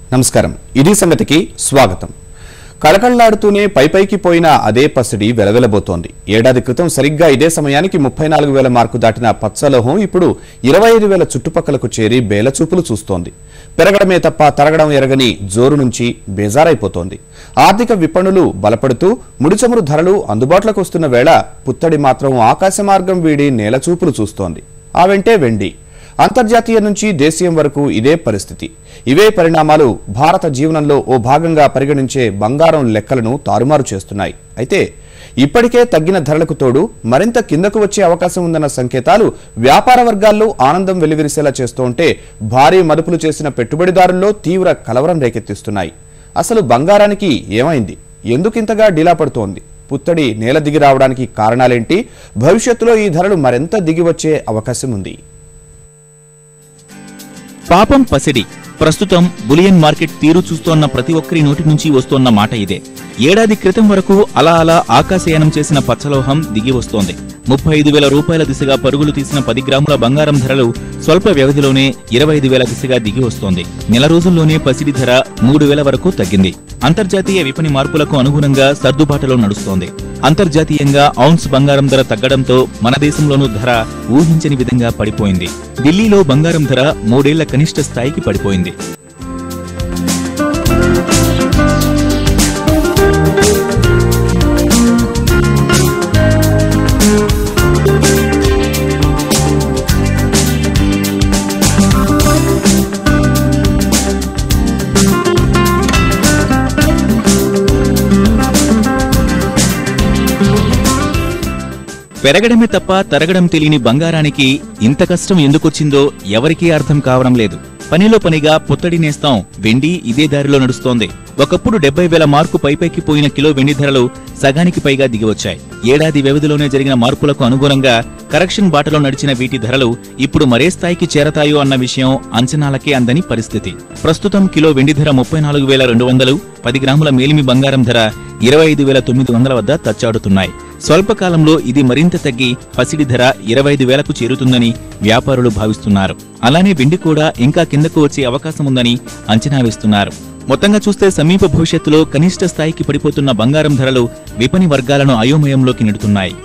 నమస్కారం ఇది సంగతికి స్వాగతం కళకళలాడుతూనే పైపైకి పోయిన అదే పసిడి వెలవెలబోతోంది ఏడాది క్రితం సరిగ్గా ఇదే సమయానికి 34000 మార్కు దాటిన పచ్చలోహం ఇప్పుడు 25000 చుట్టుపక్కలకు చేరి బేలచూపులు చూస్తోంది పెరగడమే తప్ప తరగడం ఎరగని జోరు నుంచి బేజారైపోతోంది ఆర్థిక విపణులు బలపడుతూ ముడిచమురు ధరలు అందుబాటులోకి వస్తున్న వేళ పుత్తడి మాత్రం ఆకాశ మార్గం వీడి నేలచూపులు చూస్తోంది ఆ వెంటే వెండి అంతర్జాతీయ నుంచి దేశీయం వరకు ఇదే పరిస్థితి ఇవే పరిణామాలు భారత జీవనంలో ఓ భాగంగా పరిగణించే బంగారం లెక్కలను తారుమారు చేస్తున్నాయి అయితే ఇప్పటికే తగ్గిన ధరలకు తోడు మరింత కిందకు వచ్చే అవకాశం ఉందన్న సంకేతాలు వ్యాపార వర్గాల్లో ఆనందం వెల్లివిరిసేలా చేస్తుంటే భారీ మదుపులు చేసిన పెట్టుబడిదారుల్లో తీవ్ర కలవరం రేకెత్తిస్తున్నాయి అసలు బంగారానికి ఏమైంది ఎందుకింతగా డీలా పడుతోంది పుత్తడి నేల దిగి రావడానికి కారణాలేంటి భవిష్యత్తులో ఈ ధరలు మరింత దిగి వచ్చే అవకాశం ఉంది పాపం పసిడి ప్రస్తుతం బులియన్ మార్కెట్ తీరు చూస్తోన్న ప్రతి ఒక్కరి నోటి నుంచి వస్తోన్న మాట ఇదే ఏడాది క్రితం వరకు అలా అలా ఆకాశయానం చేసిన పచ్చలోహం దిగి వస్తోంది 35,000 రూపాయల దిశగా పరుగులు తీసిన 10 గ్రాముల బంగారం ధరలు స్వల్ప వ్యవధిలోనే 25,000 దిశగా దిగి వస్తోంది నెల రోజుల్లోనే పసిడి ధర 3,000 వరకు తగ్గింది అంతర్జాతీయ విపణి మార్పులకు అనుగుణంగా సర్దుబాటులో నడుస్తోంది అంతర్జాతీయంగా ఔన్స్ బంగారం ధర తగ్గడంతో మన దేశంలోనూ ధర ఊహించని విధంగా పడిపోయింది ఢిల్లీలో బంగారం ధర 3 ఏళ్ల కనిష్ట స్థాయికి పడిపోయింది పెరగడమే తప్ప తరగడం తెలియని బంగారానికి ఇంత కష్టం ఎందుకొచ్చిందో ఎవరికీ అర్థం కావడం లేదు పనిలో పనిగా పుత్తడి నేస్తాం వెండి ఇదే దారిలో నడుస్తోంది ఒకప్పుడు 70,000 మార్కు పైపైకి పోయిన కిలో వెండి ధరలు సగానికి పైగా దిగివచ్చాయి ఏడాది వ్యవధిలోనే జరిగిన మార్పులకు అనుగుణంగా కరెక్షన్ బాటలో నడిచిన వీటి ధరలు ఇప్పుడు మరే స్థాయికి చేరతాయో అన్న విషయం అంచనాలకే అందని పరిస్థితి ప్రస్తుతం కిలో వెండి ధర 34,200 10 గ్రాముల మేలిమి బంగారం ధర 25,900 వద్ద తచ్చాడుతున్నాయి స్వల్పకాలంలో ఇది మరింత తగ్గి పసిడి ధర 25,000కు చేరుతుందని వ్యాపారులు భావిస్తున్నారు అలానే వెండి కూడా ఇంకా కిందకు వచ్చే అవకాశం ఉందని అంచనా వేస్తున్నారు మొత్తంగా చూస్తే సమీప భవిష్యత్తులో కనిష్ట స్థాయికి పడిపోతున్న బంగారం ధరలు విపణి వర్గాలను అయోమయంలోకి నెడుతున్నాయి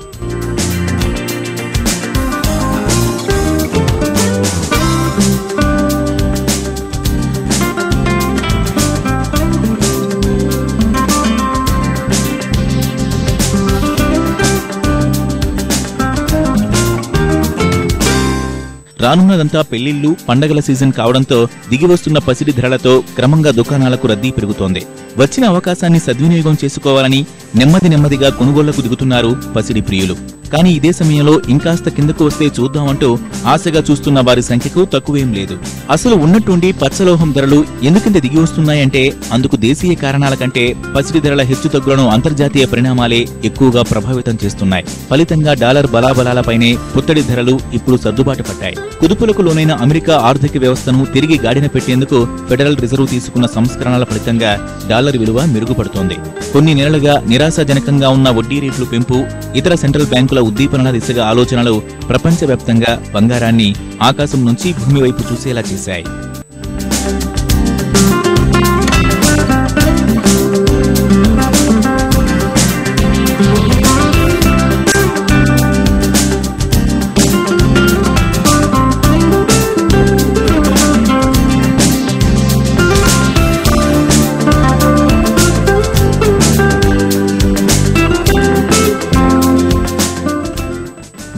రానున్నదంతా పెళ్లిళ్లు పండగల సీజన్ కావడంతో దిగివస్తున్న పసిడి ధరలతో క్రమంగా దుకాణాలకు రద్దీ పెరుగుతోంది వచ్చిన అవకాశాన్ని సద్వినియోగం చేసుకోవాలని నెమ్మదిగా కొనుగోళ్లకు దిగుతున్నారు పసిడి ప్రియులు కానీ ఇదే సమయంలో ఇంకాస్త కిందకు వస్తే చూద్దామంటూ ఆశగా చూస్తున్న వారి సంఖ్యకు తక్కువేం లేదు అసలు ఉన్నట్టుండి పచ్చలోహం ధరలు ఎందుకింత దిగి వస్తున్నాయంటే అందుకు దేశీయ కారణాల కంటే పసిడి ధరల హెచ్చుతగ్గులను అంతర్జాతీయ పరిణామాలే ఎక్కువగా ప్రభావితం చేస్తున్నాయి ఫలితంగా డాలర్ బలాబలాలపైనే పుత్తడి ధరలు ఇప్పుడు సర్దుబాటు పట్టాయి కుదుపులకు లోనైన అమెరికా ఆర్థిక వ్యవస్థను తిరిగి గాడిన పెట్టేందుకు ఫెడరల్ రిజర్వ్ తీసుకున్న సంస్కరణల ఫలితంగా డాలర్ విలువ మెరుగుపడుతోంది కొన్ని నెలలుగా నిరాశాజనకంగా ఉన్న వడ్డీ రేట్లు పెంపు ఇతర సెంట్రల్ బ్యాంకుల ఉద్దీపనల దిశగా ఆలోచనలు ప్రపంచవ్యాప్తంగా బంగారాన్ని ఆకాశం నుంచి భూమి వైపు చూసేలా చేశాయి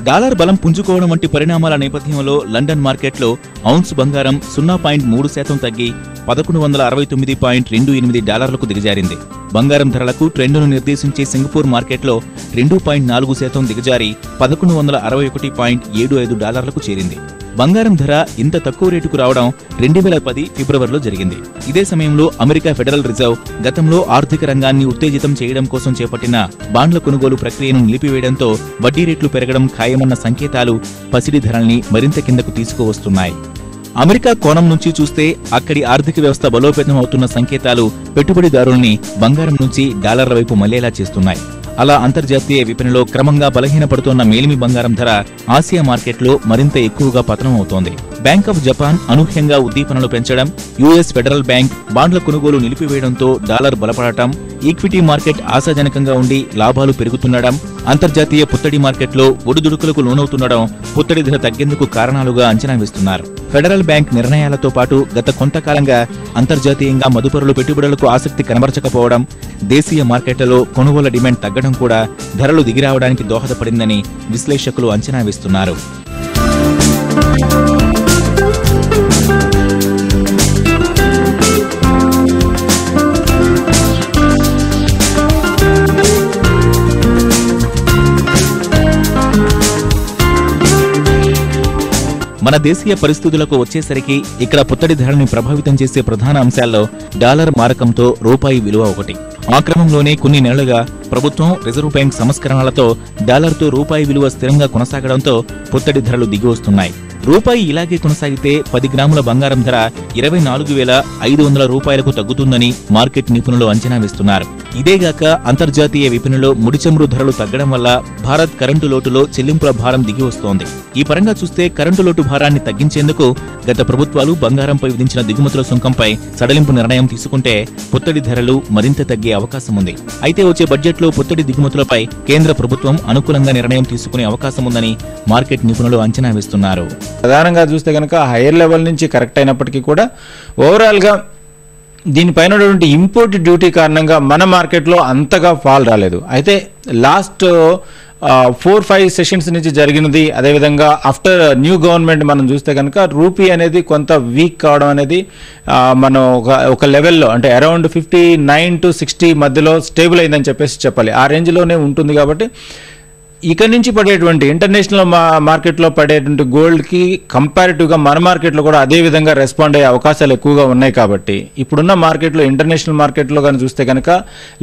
డాలర్ బలం పుంజుకోవడం వంటి పరిణామాల నేపథ్యంలో లండన్ మార్కెట్లో ఔన్స్ బంగారం 0.3% తగ్గి 1169.28 డాలర్లకు దిగజారింది బంగారం ధరలకు ట్రెండును నిర్దేశించే సింగపూర్ మార్కెట్లో 2.4% దిగజారి 1161.75 డాలర్లకు చేరింది బంగారం ధర ఇంత తక్కువ రేటుకు రావడం 2010 ఫిబ్రవరిలో జరిగింది ఇదే సమయంలో అమెరికా ఫెడరల్ రిజర్వ్ గతంలో ఆర్థిక రంగాన్ని ఉత్తేజితం చేయడం కోసం చేపట్టిన బాండ్ల కొనుగోలు ప్రక్రియను నిలిపివేయడంతో వడ్డీ రేట్లు పెరగడం ఖాయమన్న సంకేతాలు పసిడి ధరల్ని మరింత కిందకు తీసుకువస్తున్నాయి అమెరికా కోణం నుంచి చూస్తే అక్కడి ఆర్థిక వ్యవస్థ బలోపేతం అవుతున్న సంకేతాలు పెట్టుబడిదారుల్ని బంగారం నుంచి డాలర్ల వైపు మళ్లేలా చేస్తున్నాయి అలా అంతర్జాతీయ విపణిలో క్రమంగా బలహీనపడుతోన్న మేలిమి బంగారం ధర ఆసియా మార్కెట్లో మరింత ఎక్కువగా పతనం అవుతోంది. బ్యాంక్ ఆఫ్ జపాన్ అనూహ్యంగా ఉద్దీపనలు పెంచడం, యుఎస్ ఫెడరల్ బ్యాంక్ బాండ్ల కొనుగోలు నిలిపివేయడంతో డాలర్ బలపడటం, ఈక్విటీ మార్కెట్ ఆశాజనకంగా ఉండి లాభాలు పెరుగుతుండడం, అంతర్జాతీయ పుత్తడి మార్కెట్లో ఒడిదుడుకులకు లోనవుతుండడం పుత్తడి ధర తగ్గేందుకు కారణాలుగా అంచనా వేస్తున్నారు. ఫెడరల్ బ్యాంక్ నిర్ణయాలతో పాటు గత కొంతకాలంగా అంతర్జాతీయంగా మదుపరులు పెట్టుబడులకు ఆసక్తి కనబరచకపోవడం, దేశీయ మార్కెట్లలో కొనుగోళ్ల డిమాండ్ తగ్గడం కూడా ధరలు దిగిరావడానికి దోహదపడిందని విశ్లేషకులు అంచనా వేస్తున్నారు. మన దేశీయ పరిస్థితులకు వచ్చేసరికి ఇక్కడ పుత్తడి ధరని ప్రభావితం చేసే ప్రధాన అంశాల్లో డాలర్ మారకంతో రూపాయి విలువ ఒకటి. ఆ క్రమంలోనే కొన్ని నెలలుగా ప్రభుత్వం, రిజర్వ్ బ్యాంక్ సంస్కరణలతో డాలర్తో రూపాయి విలువ స్థిరంగా కొనసాగడంతో పుత్తడి ధరలు దిగివస్తున్నాయి. రూపాయి ఇలాగే కొనసాగితే 10 గ్రాముల బంగారం ధర 24,500 రూపాయలకు తగ్గుతుందని మార్కెట్ నిపుణులు అంచనా వేస్తున్నారు. ఇదేగాక అంతర్జాతీయ విపణిలో ముడిచమురు ధరలు తగ్గడం వల్ల భారత్ కరెంటు లోటులో చెల్లింపుల భారం దిగి వస్తోంది. ఈ పరంగా చూస్తే కరెంటు లోటు భారాన్ని తగ్గించేందుకు గత ప్రభుత్వాలు బంగారంపై విధించిన దిగుమతుల సుంకంపై సడలింపు నిర్ణయం తీసుకుంటే పుత్తడి ధరలు మరింత తగ్గే అవకాశం ఉంది. అయితే వచ్చే బడ్జెట్లో పుత్తడి దిగుమతులపై కేంద్ర ప్రభుత్వం అనుకూలంగా నిర్ణయం తీసుకునే అవకాశం ఉందని మార్కెట్ నిపుణులు అంచనా వేస్తున్నారు. ప్రధానంగా చూస్తే కనుక హైయర్ లెవెల్ నుంచి కరెక్ట్ అయినప్పటికీ కూడా ఓవరాల్గా దీనిపైన ఉన్నటువంటి ఇంపోర్ట్ డ్యూటీ కారణంగా మన మార్కెట్లో అంతగా ఫాల్ రాలేదు. అయితే లాస్ట్ 4-5 సెషన్స్ నుంచి జరిగినది, అదేవిధంగా ఆఫ్టర్ న్యూ గవర్నమెంట్ మనం చూస్తే కనుక రూపీ అనేది కొంత వీక్ కావడం అనేది మనం ఒక లెవెల్లో అంటే అరౌండ్ 59 to 60 మధ్యలో స్టేబుల్ అయిందని చెప్పాలి. ఆ రేంజ్లోనే ఉంటుంది. కాబట్టి ఇక్కడి నుంచి పడేటువంటి ఇంటర్నేషనల్ మార్కెట్లో పడేటువంటి గోల్డ్కి కంపారిటివ్గా మన మార్కెట్లో కూడా అదే విధంగా రెస్పాండ్ అయ్యే అవకాశాలు ఎక్కువగా ఉన్నాయి. కాబట్టి ఇప్పుడున్న మార్కెట్లో ఇంటర్నేషనల్ మార్కెట్లో కానీ చూస్తే కనుక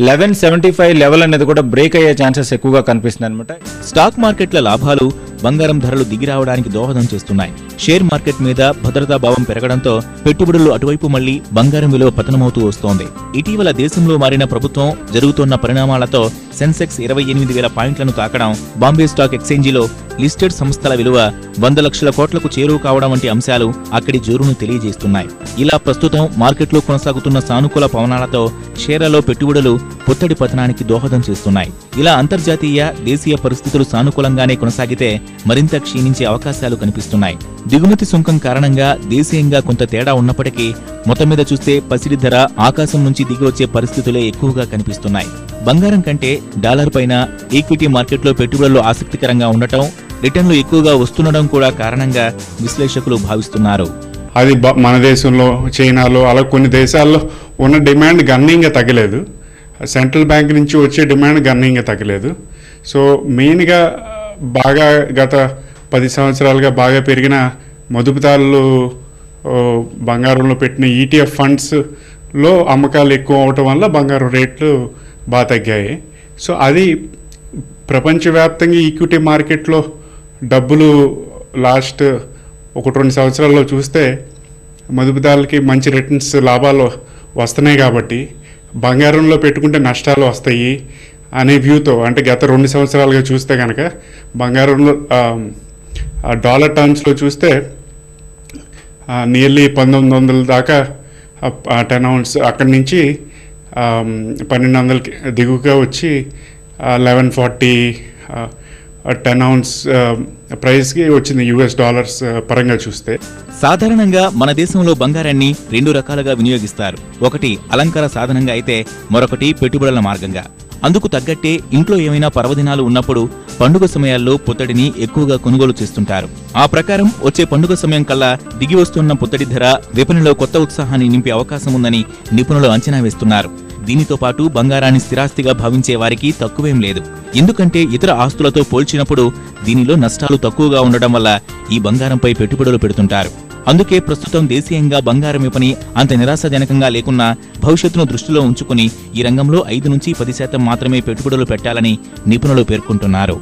1175 లెవెల్ అనేది కూడా బ్రేక్ అయ్యే ఛాన్సెస్ ఎక్కువగా కనిపిస్తుంది అనమాట. స్టాక్ మార్కెట్ల లాభాలు బంగారం ధరలు దిగిరావడానికి దోహదం చేస్తున్నాయి. షేర్ మార్కెట్ మీద భద్రతా భావం పెరగడంతో పెట్టుబడులు అటువైపు మళ్లీ బంగారం విలువ పతనమవుతూ వస్తోంది. ఇటీవల దేశంలో మారిన ప్రభుత్వం, జరుగుతున్న పరిణామాలతో సెన్సెక్స్ 28,000 పాయింట్లను తాకడం, బాంబే స్టాక్ ఎక్స్చేంజిలో లిస్టెడ్ సంస్థల విలువ 100 లక్షల కోట్లకు చేరువ కావడం వంటి అంశాలు అక్కడి జోరును తెలియజేస్తున్నాయి. ఇలా ప్రస్తుతం మార్కెట్లో కొనసాగుతున్న సానుకూల పవనాలతో షేర్లలో పెట్టుబడులు పుత్తడి పతనానికి దోహదం చేస్తున్నాయి. ఇలా అంతర్జాతీయ, దేశీయ పరిస్థితులు సానుకూలంగానే కొనసాగితే మరింత క్షీణించే అవకాశాలు కనిపిస్తున్నాయి. దిగుమతి సుంకం కారణంగా దేశీయంగా కొంత తేడా ఉన్నప్పటికీ మొత్తం మీద చూస్తే పసిడి ధర ఆకాశం నుంచి దిగి వచ్చే పరిస్థితులే ఎక్కువగా కనిపిస్తున్నాయి. బంగారం కంటే డాలర్ పైన ఈక్విటీ మార్కెట్లో పెట్టుబడులు ఆసక్తికరంగా ఉండటం, రిటర్న్లు ఎక్కువగా వస్తుండడం కూడా కారణంగా విశ్లేషకులు భావిస్తున్నారు. అది మన దేశంలో, చైనాలో అలా కొన్ని దేశాల్లో ఉన్న డిమాండ్ గణనీయంగా తగ్గలేదు. సెంట్రల్ బ్యాంక్ నుంచి వచ్చే డిమాండ్ గణనీయంగా తగ్గలేదు. సో మెయిన్గా బాగా గత 10 సంవత్సరాలుగా బాగా పెరిగిన మదుపుదారులు బంగారంలో పెట్టిన ఈటీఎఫ్ ఫండ్స్లో అమ్మకాలు ఎక్కువ అవటం వల్ల బంగారం రేట్లు బాగా తగ్గాయి. సో అది ప్రపంచవ్యాప్తంగా ఈక్విటీ మార్కెట్లో డబ్బులు లాస్ట్ 1-2 సంవత్సరాల్లో చూస్తే మదుపుదారులకి మంచి రిటర్న్స్, లాభాలు వస్తున్నాయి. కాబట్టి బంగారంలో పెట్టుకుంటే నష్టాలు వస్తాయి అనే వ్యూతో, అంటే గత 2 సంవత్సరాలుగా చూస్తే కనుక బంగారంలో డాలర్ టర్మ్స్లో చూస్తే నియర్లీ 1900 దాకా 10 ounce, అక్కడి నుంచి 1200కి దిగువగా వచ్చి 1140 10 ounce ప్రైస్కి వచ్చింది US డాలర్స్ పరంగా చూస్తే. సాధారణంగా మన దేశంలో బంగారాన్ని 2 రకాలుగా వినియోగిస్తారు. ఒకటి అలంకార సాధనంగా అయితే మరొకటి పెట్టుబడుల మార్గంగా. అందుకు తగ్గట్టే ఇంట్లో ఏమైనా పర్వదినాలు ఉన్నప్పుడు పండుగ సమయాల్లో పుత్తడిని ఎక్కువగా కొనుగోలు చేస్తుంటారు. ఆ ప్రకారం వచ్చే పండుగ సమయం కల్లా దిగి వస్తున్న పుత్తడి ధర విపణిలో కొత్త ఉత్సాహాన్ని నింపే అవకాశం ఉందని నిపుణులు అంచనా వేస్తున్నారు. దీనితో పాటు బంగారాన్ని స్థిరాస్తిగా భావించే వారికి తక్కువేం లేదు. ఎందుకంటే ఇతర ఆస్తులతో పోల్చినప్పుడు దీనిలో నష్టాలు తక్కువగా ఉండడం వల్ల ఈ బంగారంపై పెట్టుబడులు పెడుతుంటారు. అందుకే ప్రస్తుతం దేశీయంగా బంగారం విపణి అంత నిరాశాజనకంగా లేకున్నా భవిష్యత్తును దృష్టిలో ఉంచుకుని ఈ రంగంలో 5-10% మాత్రమే పెట్టుబడులు పెట్టాలని నిపుణులు పేర్కొంటున్నారు.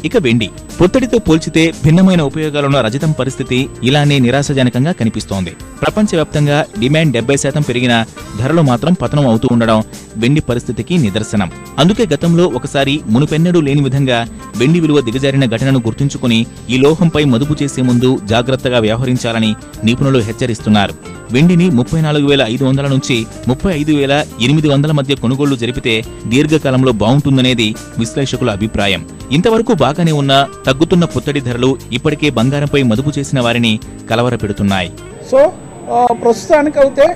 ఇక వెండి పుత్తడితో పోల్చితే భిన్నమైన ఉపయోగాలున్న రజతం పరిస్థితి ఇలానే నిరాశజనకంగా కనిపిస్తోంది. ప్రపంచవ్యాప్తంగా డిమాండ్ 70% పెరిగినా ధరలు మాత్రం పతనం అవుతూ ఉండడం వెండి పరిస్థితికి నిదర్శనం. అందుకే గతంలో ఒకసారి మునుపెన్నడూ లేని విధంగా వెండి విలువ దిగజారిన ఘటనను గుర్తుంచుకుని ఈ లోహంపై మదుపు చేసే ముందు జాగ్రత్తగా వ్యవహరించాలని నిపుణులు హెచ్చరిస్తున్నారు. వెండిని 34,500 నుంచి 35,800 మధ్య కొనుగోళ్లు జరిపితే దీర్ఘకాలంలో బాగుంటుందనేది విశ్లేషకుల అభిప్రాయం. ఇంతవరకు బాగానే ఉన్న తగ్గుతున్న పుత్తడి ధరలు ఇప్పటికే బంగారంపై మదుపు చేసిన వారిని కలవరపెడుతున్నాయి. సో ప్రస్తుతానికైతే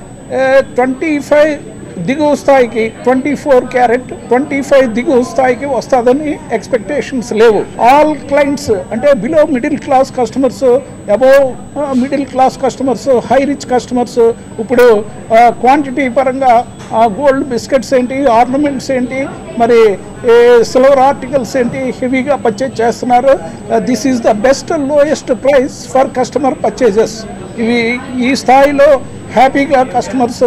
25 దిగువ స్థాయికి 24 క్యారెట్ 25 దిగువ స్థాయికి వస్తుందని ఎక్స్పెక్టేషన్స్ లేవు. ఆల్ క్లయింట్స్ అంటే below middle class customers, above middle class customers, high rich customers ఇప్పుడు క్వాంటిటీ పరంగా గోల్డ్ బిస్కెట్స్ ఏంటి, ఆర్నమెంట్స్ ఏంటి, మరి సిల్వర్ ఆర్టికల్స్ ఏంటి హెవీగా పర్చేజ్ చేస్తున్నారు. This is the best lowest price for customer purchases. ఇవి ఈ స్థాయిలో హ్యాపీగా కస్టమర్స్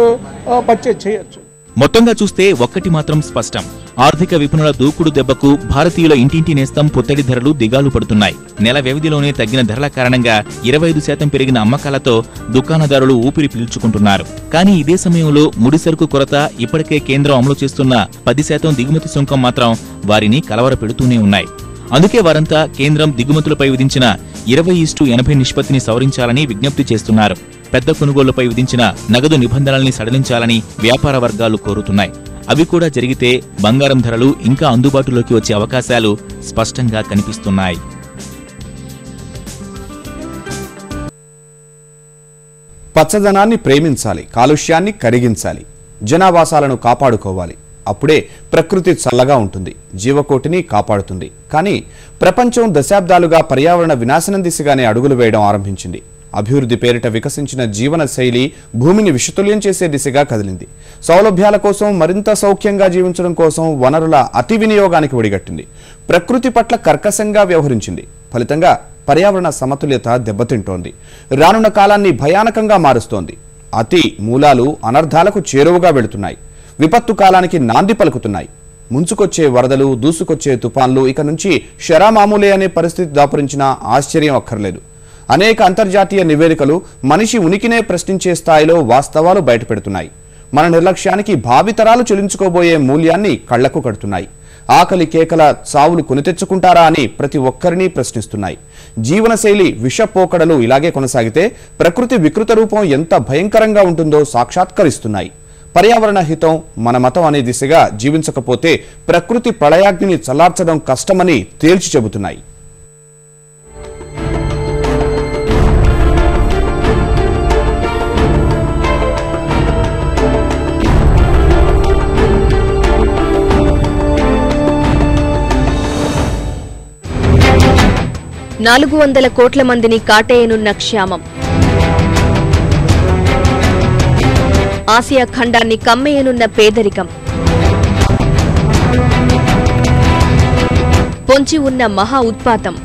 పర్చేజ్ చేయొచ్చు. మొత్తంగా చూస్తే ఒక్కటి మాత్రం స్పష్టం, ఆర్థిక విపణుల దూకుడు దెబ్బకు భారతీయుల ఇంటింటి నేస్తం పుత్తడి ధరలు దిగాలు పడుతున్నాయి. నెల వ్యవధిలోనే తగ్గిన ధరల కారణంగా 25% పెరిగిన అమ్మకాలతో దుకాణదారులు ఊపిరి పీల్చుకుంటున్నారు. కానీ ఇదే సమయంలో ముడిసరుకు కొరత, ఇప్పటికే కేంద్రం అమలు చేస్తున్న 10% దిగుమతి సుంకం మాత్రం వారిని కలవరపెడుతూనే ఉన్నాయి. అందుకే వారంతా కేంద్రం దిగుమతులపై విధించిన 20:80 నిష్పత్తిని సవరించాలని విజ్ఞప్తి చేస్తున్నారు. పెద్ద కొనుగోళ్లపై విధించిన నగదు నిబంధనల్ని సడలించాలని వ్యాపార వర్గాలు కోరుతున్నాయి. అవి కూడా జరిగితే బంగారం ధరలు ఇంకా అందుబాటులోకి వచ్చే అవకాశాలు స్పష్టంగా కనిపిస్తున్నాయి. పచ్చదనాన్ని ప్రేమించాలి, కాలుష్యాన్ని కరిగించాలి, జనావాసాలను కాపాడుకోవాలి. అప్పుడే ప్రకృతి చల్లగా ఉంటుంది, జీవకోటిని కాపాడుతుంది. కానీ ప్రపంచం దశాబ్దాలుగా పర్యావరణ వినాశనం దిశగానే అడుగులు వేయడం ఆరంభించింది. అభివృద్ధి పేరిట వికసించిన జీవన శైలి భూమిని విషతుల్యం చేసే దిశగా కదిలింది. సౌలభ్యాల కోసం, మరింత సౌఖ్యంగా జీవించడం కోసం వనరుల అతి వినియోగానికి ఒడిగట్టింది. ప్రకృతి పట్ల కర్కశంగా వ్యవహరించింది. ఫలితంగా పర్యావరణ సమతుల్యత దెబ్బతింటోంది. రానున్న కాలాన్ని భయానకంగా మారుస్తోంది. అతి మూలాలు అనర్థాలకు చేరువగా వెళుతున్నాయి. విపత్తు కాలానికి నాంది పలుకుతున్నాయి. ముంచుకొచ్చే వరదలు, దూసుకొచ్చే తుఫాన్లు ఇక నుంచి శరామామూలే అనే పరిస్థితి దాపురించినా ఆశ్చర్యం అక్కర్లేదు. అనేక అంతర్జాతీయ నివేదికలు మనిషి ఉనికినే ప్రశ్నించే స్థాయిలో వాస్తవాలు బయటపెడుతున్నాయి. మన నిర్లక్ష్యానికి భావితరాలు చెల్లించుకోబోయే మూల్యాన్ని కళ్లకు కడుతున్నాయి. ఆకలి కేకల సావులు కొని తెచ్చుకుంటారా అని ప్రతి ఒక్కరిని ప్రశ్నిస్తున్నాయి. జీవనశైలి విషపోకడలు ఇలాగే కొనసాగితే ప్రకృతి వికృత రూపం ఎంత భయంకరంగా ఉంటుందో సాక్షాత్కరిస్తున్నాయి. పర్యావరణ హితం మన మతం అనే దిశగా జీవించకపోతే ప్రకృతి ప్రళయాగ్నిని చల్లార్చడం కష్టమని తేల్చి చెబుతున్నాయి. $400 కోట్ల మందిని కాటేయనున్న క్షామం, ఆసియా ఖండాన్ని కమ్మేయనున్న పేదరికం, పొంచి ఉన్న మహా ఉత్పాతం,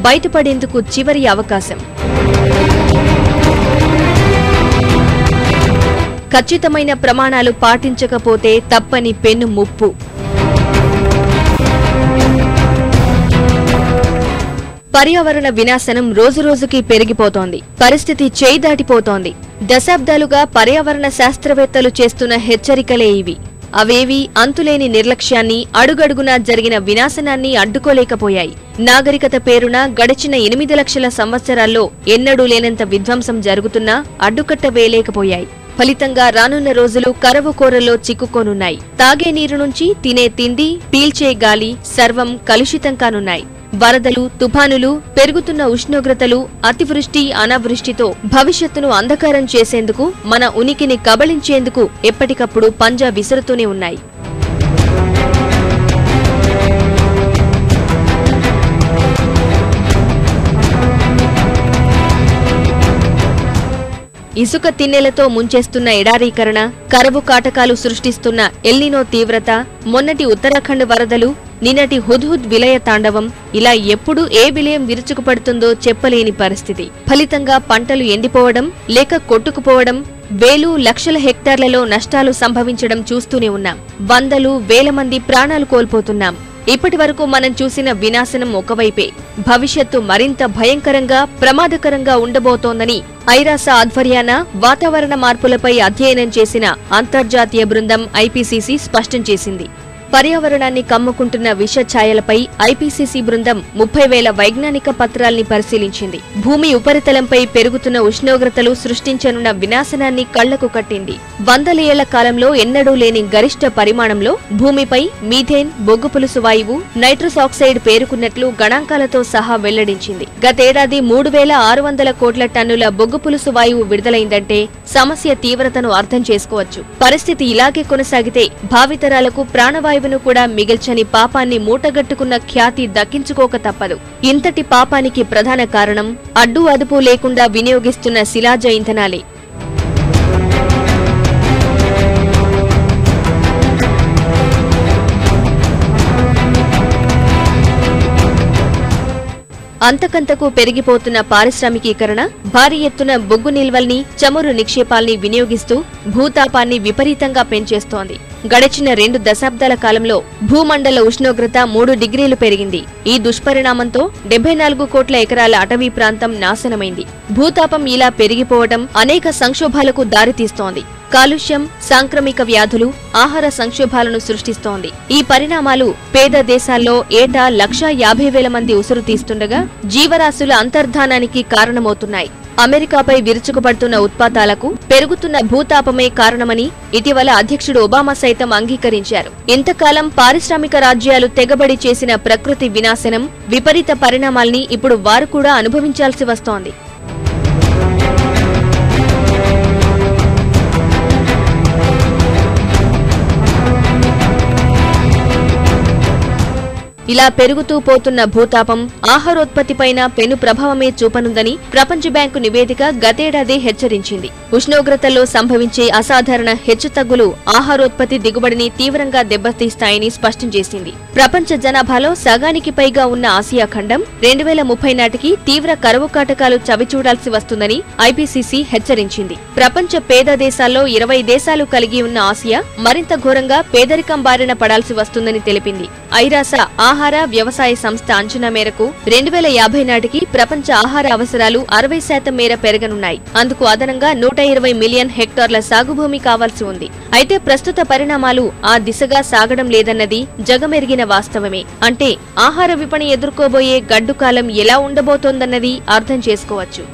బయటపడేందుకు చివరి అవకాశం. ఖచ్చితమైన ప్రమాణాలు పాటించకపోతే తప్పని పెను ముప్పు. పర్యావరణ వినాశనం రోజురోజుకి పెరిగిపోతోంది. పరిస్థితి చేయి దాటిపోతోంది. దశాబ్దాలుగా పర్యావరణ శాస్త్రవేత్తలు చేస్తున్న హెచ్చరికలే ఇవి. అవేవి అంతులేని నిర్లక్ష్యాన్ని, అడుగడుగునా జరిగిన వినాశనాన్ని అడ్డుకోలేకపోయాయి. నాగరికత పేరున గడిచిన 8 లక్షల సంవత్సరాల్లో ఎన్నడూ లేనంత విధ్వంసం జరుగుతున్నా అడ్డుకట్ట వేయలేకపోయాయి. ఫలితంగా రానున్న రోజులు కరవు కోరల్లో చిక్కుకోనున్నాయి. తాగే నీరు నుంచి తినే తిండి, పీల్చే గాలి సర్వం కలుషితం కానున్నాయి. వరదలు, తుఫానులు, పెరుగుతున్న ఉష్ణోగ్రతలు, అతివృష్టి, అనావృష్టితో భవిష్యత్తును అంధకారం చేసేందుకు, మన ఉనికిని కబళించేందుకు ఎప్పటికప్పుడు పంజా విసురుతూనే ఉన్నాయి. ఇసుక తిన్నెలతో ముంచేస్తున్న ఎడారీకరణ, కరవు కాటకాలు సృష్టిస్తున్న ఎల్నినో తీవ్రత, మొన్నటి ఉత్తరాఖండ్ వరదలు, నిన్నటి హుద్హుద్ విలయ తాండవం, ఇలా ఎప్పుడు ఏ విలయం విరుచుకుపడుతుందో చెప్పలేని పరిస్థితి. ఫలితంగా పంటలు ఎండిపోవడం, లేక కొట్టుకుపోవడం, వేలు లక్షల హెక్టార్లలో నష్టాలు సంభవించడం చూస్తూనే ఉన్నాం. వందలు వేల మంది ప్రాణాలు కోల్పోతున్నాం. ఇప్పటి వరకు మనం చూసిన వినాశనం ఒకవైపే, భవిష్యత్తు మరింత భయంకరంగా ప్రమాదకరంగా ఉండబోతోందని ఐరాస ఆధ్వర్యాన వాతావరణ మార్పులపై అధ్యయనం చేసిన అంతర్జాతీయ బృందం ఐపీసీసీ స్పష్టం చేసింది. పర్యావరణాన్ని కమ్ముకుంటున్న విష ఛాయలపై ఐపీసీసీ బృందం 30,000 వైజ్ఞానిక పత్రాల్ని పరిశీలించింది. భూమి ఉపరితలంపై పెరుగుతున్న ఉష్ణోగ్రతలు సృష్టించనున్న వినాశనాన్ని కళ్లకు కట్టింది. వందల ఏళ్ల కాలంలో ఎన్నడూ లేని గరిష్ట పరిమాణంలో భూమిపై మీథేన్, బొగ్గు పులుసు వాయువు, నైట్రస్ ఆక్సైడ్ పేరుకున్నట్లు గణాంకాలతో సహా వెల్లడించింది. గతేడాది 3,600 కోట్ల టన్నుల బొగ్గు పులుసు వాయువు విడుదలైందంటే సమస్య తీవ్రతను అర్థం చేసుకోవచ్చు. పరిస్థితి ఇలాగే కొనసాగితే భావితరాలకు ప్రాణవాయువును కూడా మిగిల్చని పాపాన్ని మూటగట్టుకున్న ఖ్యాతి దక్కించుకోక తప్పదు. ఇంతటి పాపానికి ప్రధాన కారణం అడ్డు అదుపు లేకుండా వినియోగిస్తున్న శిలాజ ఇంధనాలే. అంతకంతకు పెరిగిపోతున్న పారిశ్రామికీకరణ, భారీ ఎత్తున బొగ్గు నిల్వల్ని, చమురు నిక్షేపాల్ని వినియోగిస్తూ భూతాపాన్ని విపరీతంగా పెంచేస్తోంది. గడిచిన 2 దశాబ్దాల కాలంలో భూమండల ఉష్ణోగ్రత 3 డిగ్రీలు పెరిగింది. ఈ దుష్పరిణామంతో 74 కోట్ల ఎకరాల అటవీ ప్రాంతం నాశనమైంది. భూతాపం ఇలా పెరిగిపోవడం అనేక సంక్షోభాలకు దారితీస్తోంది. కాలుష్యం, సాంక్రమిక వ్యాధులు, ఆహార సంక్షోభాలను సృష్టిస్తోంది. ఈ పరిణామాలు పేద దేశాల్లో ఏటా 1,50,000 మంది ఉసురు తీస్తుండగా జీవరాశుల అంతర్ధానానికి కారణమవుతున్నాయి. అమెరికాపై విరుచుకుపడుతున్న ఉత్పాతాలకు పెరుగుతున్న భూతాపమే కారణమని ఇటీవల అధ్యక్షుడు ఒబామా సైతం అంగీకరించారు. ఇంతకాలం పారిశ్రామిక రాజ్యాలు తెగబడి చేసిన ప్రకృతి వినాశనం, విపరీత పరిణామాల్ని ఇప్పుడు వారు కూడా అనుభవించాల్సి వస్తోంది. ఇలా పెరుగుతూ పోతున్న భూతాపం ఆహారోత్పత్తిపైన పెను ప్రభావమే చూపనుందని ప్రపంచ బ్యాంకు నివేదిక గతేడాది హెచ్చరించింది. ఉష్ణోగ్రతల్లో సంభవించే అసాధారణ హెచ్చుతగ్గులు ఆహారోత్పత్తి దిగుబడిని తీవ్రంగా దెబ్బతీస్తాయని స్పష్టం చేసింది. ప్రపంచ జనాభాలో సగానికి పైగా ఉన్న ఆసియా ఖండం 2030 నాటికి తీవ్ర కరువు కాటకాలు చవిచూడాల్సి వస్తుందని ఐపీసీసీ హెచ్చరించింది. ప్రపంచ పేద దేశాల్లో 20 దేశాలు కలిగి ఉన్న ఆసియా మరింత ఘోరంగా పేదరికం బారిన పడాల్సి వస్తుందని తెలిపింది. ఐరాస ఆహార వ్యవసాయ సంస్థ అంచనా మేరకు 2050 నాటికి ప్రపంచ ఆహార అవసరాలు 60% మేర పెరగనున్నాయి. అందుకు అదనంగా 120 మిలియన్ హెక్టార్ల సాగుభూమి కావాల్సి ఉంది. అయితే ప్రస్తుత పరిణామాలు ఆ దిశగా సాగడం లేదన్నది జగమెరిగిన వాస్తవమే. అంటే ఆహార విపణి ఎదుర్కోబోయే గడ్డుకాలం ఎలా ఉండబోతోందన్నది అర్థం చేసుకోవచ్చు.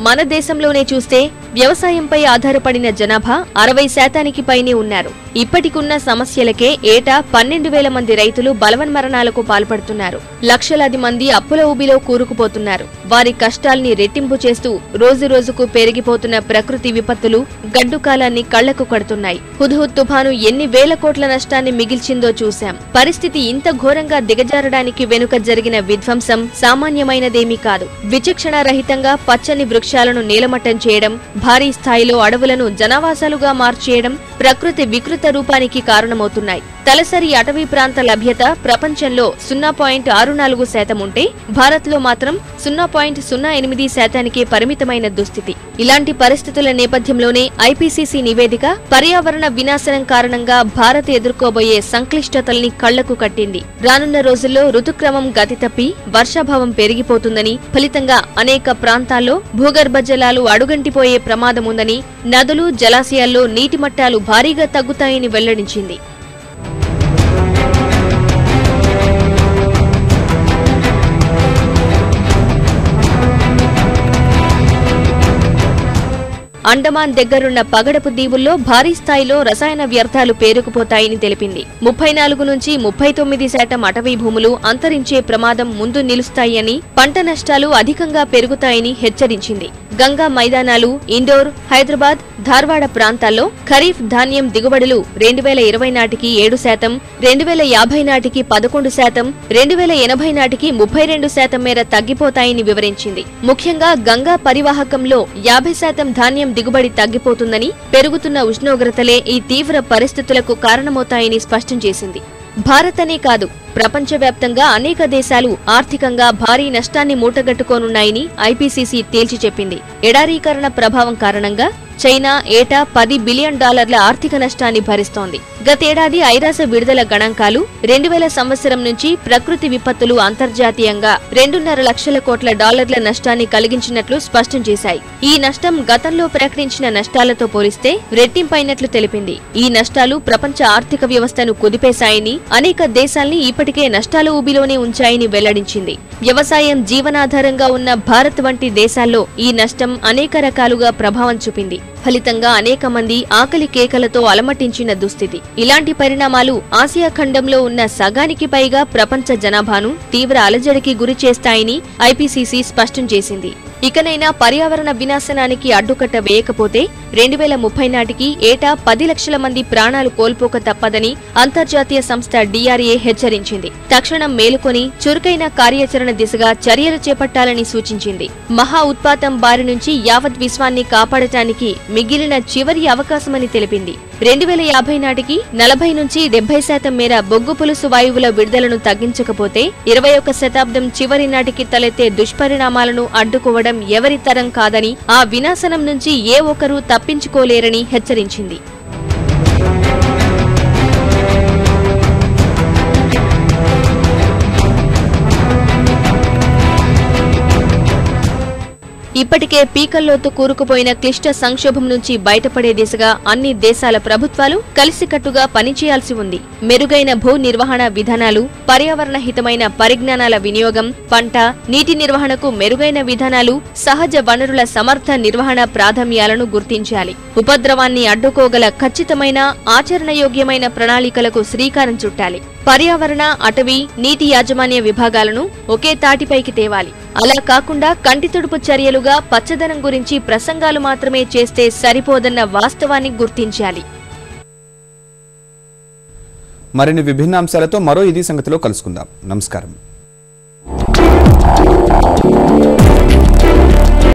మన దేశంలోనే చూస్తే వ్యవసాయంపై ఆధారపడిన జనాభా 60% పైనే ఉన్నారు. ఇప్పటికున్న సమస్యలకే ఏటా 12,000 మంది రైతులు బలవన్మరణాలకు పాల్పడుతున్నారు. లక్షలాది మంది అప్పుల ఊబిలో కూరుకుపోతున్నారు. వారి కష్టాల్ని రెట్టింపు చేస్తూ రోజురోజుకు పెరిగిపోతున్న ప్రకృతి విపత్తులు గడ్డుకాలాన్ని కళ్లకు కడుతున్నాయి. హుద్హుద్ తుఫాను ఎన్ని వేల కోట్ల నష్టాన్ని మిగిల్చిందో చూశాం. పరిస్థితి ఇంత ఘోరంగా దిగజారడానికి వెనుక జరిగిన విధ్వంసం సామాన్యమైనదేమీ కాదు. విచక్షణారహితంగా పచ్చని వృక్షాలను నీలమట్టం చేయడం, భారీ స్థాయిలో అడవులను జనావాసాలుగా మార్చేయడం ప్రకృతి వికృత రూపానికి కారణమవుతున్నాయి. తలసరి అటవీ ప్రాంత లభ్యత ప్రపంచంలో 0.64% ఉంటే భారత్లో మాత్రం 0.08%కే పరిమితమైన దుస్థితి. ఇలాంటి పరిస్థితుల నేపథ్యంలోనే ఐపీసీసీ నివేదిక పర్యావరణ వినాశనం కారణంగా భారత్ ఎదుర్కోబోయే సంక్లిష్టతల్ని కళ్లకు కట్టింది. రానున్న రోజుల్లో ఋతుక్రమం గతి తప్పి వర్షాభావం పెరిగిపోతుందని, ఫలితంగా అనేక ప్రాంతాల్లో భూగర్భ జలాలు అడుగంటిపోయే ప్రమాదముందని, నదులు, జలాశయాల్లో నీటి మట్టాలు భారీగా తగ్గుతాయని వెల్లడించింది. అండమాన్ దగ్గరున్న పగడపు దీవుల్లో భారీ స్థాయిలో రసాయన వ్యర్థాలు పేరుకుపోతాయని తెలిపింది. 34 నుంచి 39% అటవీ భూములు అంతరించే ప్రమాదం ముందు నిలుస్తాయని, పంట నష్టాలు అధికంగా పెరుగుతాయని హెచ్చరించింది. గంగా మైదానాలు, ఇండోర్, హైదరాబాద్, ధార్వాడ ప్రాంతాల్లో ఖరీఫ్ ధాన్యం దిగుబడులు 2020 నాటికి 7%, 2050 నాటికి 11%, 2080 నాటికి 32% మేర తగ్గిపోతాయని వివరించింది. ముఖ్యంగా గంగా పరివాహకంలో 50% ధాన్యం దిగుబడి తగ్గిపోతుందని, పెరుగుతున్న ఉష్ణోగ్రతలే ఈ తీవ్ర పరిస్థితులకు కారణమవుతాయని స్పష్టం చేసింది. భారత్ అనే కాదు, ప్రపంచవ్యాప్తంగా అనేక దేశాలు ఆర్థికంగా భారీ నష్టాన్ని మూటగట్టుకోనున్నాయని ఐపీసీసీ తేల్చి చెప్పింది. ఎడారీకరణ ప్రభావం కారణంగా చైనా ఏటా $10 బిలియన్ ఆర్థిక నష్టాన్ని భరిస్తోంది. గతేడాది ఐరాస విడుదల గణాంకాలు 2000 సంవత్సరం నుంచి ప్రకృతి విపత్తులు అంతర్జాతీయంగా $2.5 లక్షల కోట్ల నష్టాన్ని కలిగించినట్లు స్పష్టం చేశాయి. ఈ నష్టం గతంలో ప్రకటించిన నష్టాలతో పోలిస్తే రెట్టింపైనట్లు తెలిపింది. ఈ నష్టాలు ప్రపంచ ఆర్థిక వ్యవస్థను కుదిపేశాయని, అనేక దేశాల్ని ఇప్పటికే నష్టాల ఊబిలోనే ఉంచాయని వెల్లడించింది. వ్యవసాయం జీవనాధారంగా ఉన్న భారత్ వంటి దేశాల్లో ఈ నష్టం అనేక రకాలుగా ప్రభావం చూపింది. ఫలితంగా అనేక మంది ఆకలి కేకలతో అలమటించిన దుస్థితి. ఇలాంటి పరిణామాలు ఆసియా ఖండంలో ఉన్న సగానికి పైగా ప్రపంచ జనాభాను తీవ్ర అలజడికి గురి చేస్తాయని ఐపీసీసీ స్పష్టం చేసింది. ఇకనైనా పర్యావరణ వినాశనానికి అడ్డుకట్ట వేయకపోతే 2030 నాటికి ఏటా 10 లక్షల మంది ప్రాణాలు కోల్పోక తప్పదని అంతర్జాతీయ సంస్థ DRA హెచ్చరించింది. తక్షణం మేలుకొని చురుకైన కార్యాచరణ దిశగా చర్యలు చేపట్టాలని సూచించింది. మహా ఉత్పాతం బారి నుంచి యావత్ విశ్వాన్ని కాపాడటానికి మిగిలిన చివరి అవకాశమని తెలిపింది. 2050 నాటికి 40 నుంచి 70% మేర బొగ్గు పులుసు వాయువుల విడుదలను తగ్గించకపోతే 21వ శతాబ్దం చివరి నాటికి తలెత్తే దుష్పరిణామాలను అడ్డుకోవడం ఎవరి తరం కాదని, ఆ వినాశనం నుంచి ఏ ఒక్కరూ తప్పించుకోలేరని హెచ్చరించింది. ఇప్పటికే పీకల్లోతు కూరుకుపోయిన క్లిష్ట సంక్షోభం నుంచి బయటపడే దిశగా అన్ని దేశాల ప్రభుత్వాలు కలిసికట్టుగా పనిచేయాల్సి ఉంది. మెరుగైన భూ నిర్వహణ విధానాలు, పర్యావరణ హితమైన పరిజ్ఞానాల వినియోగం, పంట, నీటి నిర్వహణకు మెరుగైన విధానాలు, సహజ వనరుల సమర్థ నిర్వహణ ప్రాధాన్యాలను గుర్తించాలి. ఉపద్రవాన్ని అడ్డుకోగల ఖచ్చితమైన ఆచరణయోగ్యమైన ప్రణాళికలకు శ్రీకారం చుట్టాలి. పర్యావరణ, అటవీ, నీటి యాజమాన్య విభాగాలను ఒకే తాటిపైకి తేవాలి. అలా కాకుండా కంటితుడుపు చర్యలుగా పచ్చదనం గురించి ప్రసంగాలు మాత్రమే చేస్తే సరిపోదన్న వాస్తవాన్ని గుర్తించాలి. మరిన్ని విభిన్న అంశాలతో మరో ఇది సంగతిలో కలుసుకుందాం. నమస్కారం.